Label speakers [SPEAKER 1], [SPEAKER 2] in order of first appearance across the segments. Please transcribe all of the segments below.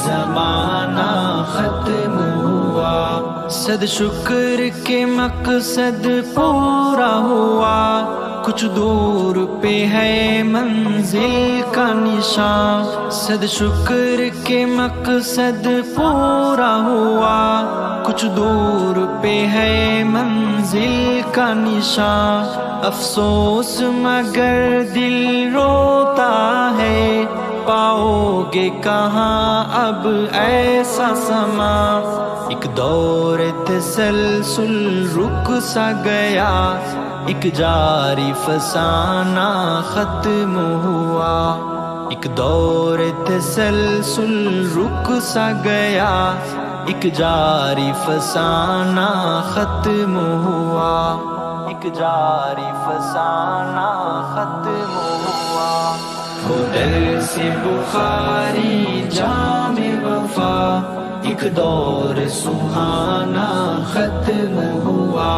[SPEAKER 1] زمانہ ختم ہوا، صد شکر کے مقصد پورا ہوا، کچھ دور پہ ہے منزل کا نشان، صد شکر کے مقصد پورا ہوا، کچھ دور پہ ہے منزل کا نشان، افسوس مگر دل روتا ہے، پاؤ گے کہاں اب ایسا سما، ایک دور تسلسل رک سا گیا، ایک جاری فسانہ ختم ہوا، ایک دور تسلسل رک سا گیا، ایک جاری فسانہ ختم ہوا، ایک جاری فسانہ ختم ہوا، وہ در سے بخاری جام وفا، ایک دور سہانا ختم ہوا،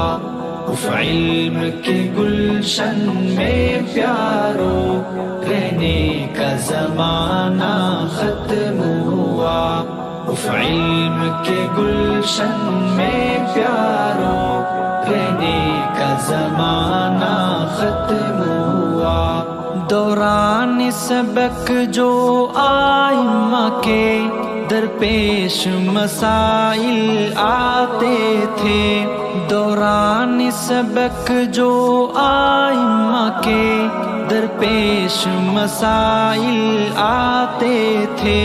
[SPEAKER 1] اف علم کے گلشن میں پیارو رہنے کا زمانہ ختم ہوا، اف علم کے گلشن میں پیارو رہنے کا زمانہ ختم ہوا، دوران سبق جو آئمہ کے درپیش مسائل آتے تھے، دوران سبق جو آئمہ کے درپیش مسائل آتے تھے،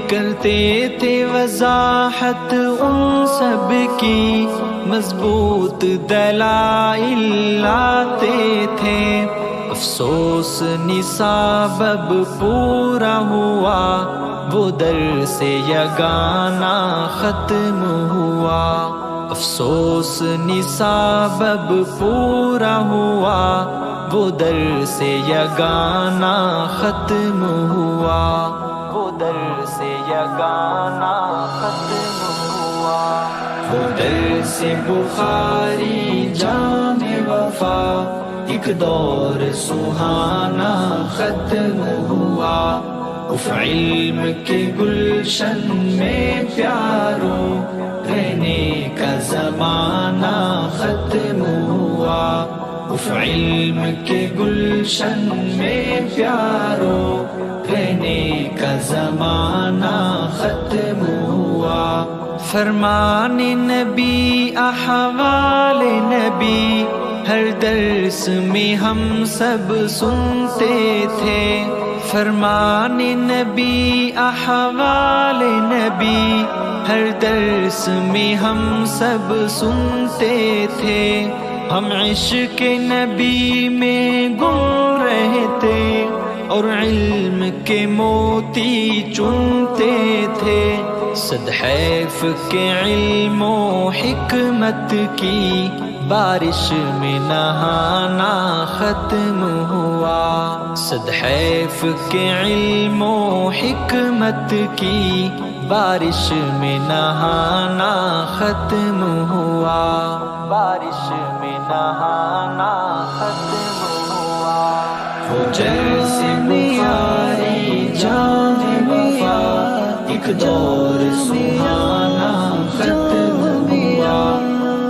[SPEAKER 1] کرتے تھے وضاحت ان سب کی، مضبوط دلائل لاتے تھے، افسوس نصاب اب پورا ہوا، وہ در سے یگانہ ختم ہوا، افسوس نصاب اب پورا ہوا، وہ در سے یگانہ ختم ہوا، وہ در سے یگانہ ختم ہوا، وہ در سے بخاری جام وفا، ایک دور سہانا ختم ہوا، اف علم کے گلشن میں پیارو رہنے کا زمانہ ختم ہوا، اف علم کے گلشن میں پیارو رہنے کا زمانہ ختم ہوا، فرمان نبی احوال نبی ہر درس میں ہم سب سنتے تھے، فرمان نبی احوال نبی ہر درس میں ہم سب سنتے تھے، ہم عشق نبی میں گم رہتے اور علم کے موتی چنتے تھے، صد حیف کے علم و حکمت کی بارش میں نہانا ختم ہوا، صد حیف کے علم و حکمت کی بارش میں نہانا ختم ہوا، بارش میں نہانا ختم ہوا، وہ جیسے بخاری جام وفا، ایک دور سہانا ختم ہوا،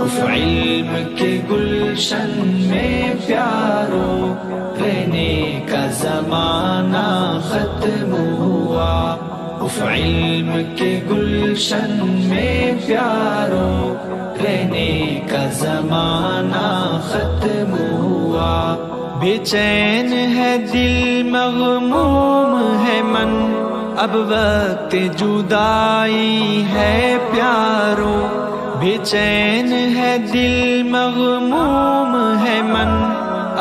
[SPEAKER 1] اف علم کے گلشن میں پیارو رہنے کا زمانہ ختم ہوا، اف علم کے گلشن میں پیارو رہنے کا زمانہ ختم ہوا، بے چین ہے دل مغموم ہے من، اب وقت جدائی ہے پیارو، بے چین ہے دل مغموم ہے من،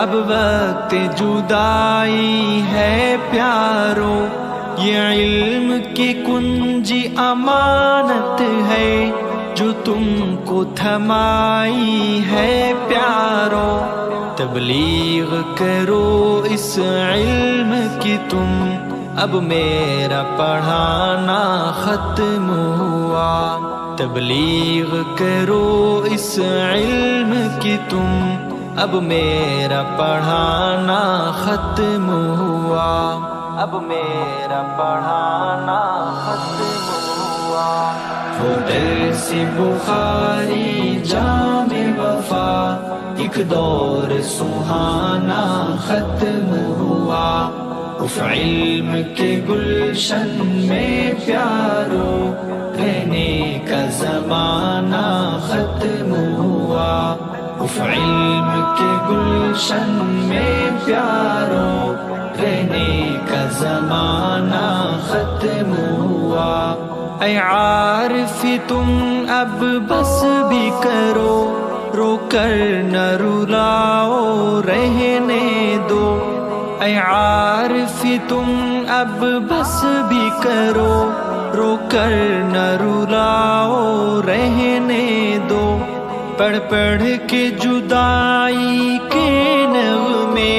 [SPEAKER 1] اب وقت جدائی ہے پیارو، یہ علم کی کنجی امانت ہے جو تم کو تھمائی ہے پیارو، تبلیغ کرو اس علم کی تم، اب میرا پڑھانا ختم ہوا، تبلیغ کرو اس علم کی تم، اب میرا پڑھانا ختم ہوا، اب میرا پڑھانا ختم ہوا۔ وہ درس بخاری جام وفا، ایک دور سہانا ختم ہوا، اف علم کے گلشن میں پیارو، رہنے کا زمانہ ختم ہوا، اف علم کے گلشن میں پیارو، رہنے کا زمانہ ختم ہوا۔ اے عارف تم اب بس بھی کرو، رو کر نہ رلاؤ رہنے دو، اے عارف تم اب بس بھی کرو، رو کر نہ رلاؤ رہنے دو، پڑھ پڑھ کے جدائی کے نغمے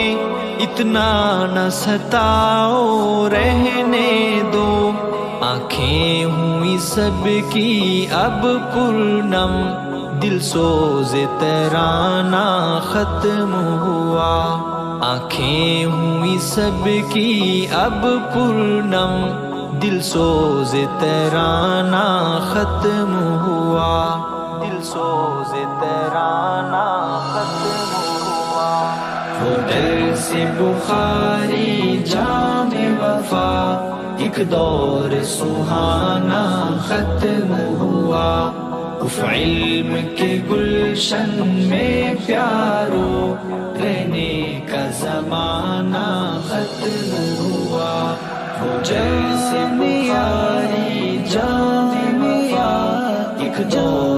[SPEAKER 1] اتنا نہ ستاؤ رہنے دو، آنکھیں ہوئی سب کی اب پرنم، دل سوز ترانہ ختم ہوا، آنکھیں ہوئی سب کی اب پرنم، دل سوز ترانہ ختم ہوا، دل سوز ترانہ ختم ہوا۔ وہ درس بخاری جام وفا، ایک دور سہانا ختم ہوا، اف علم کے گلشن میں پیارو، رہنے کا زمانہ ختم ہوا، وہ درس بخاری جام وفا، ایک دور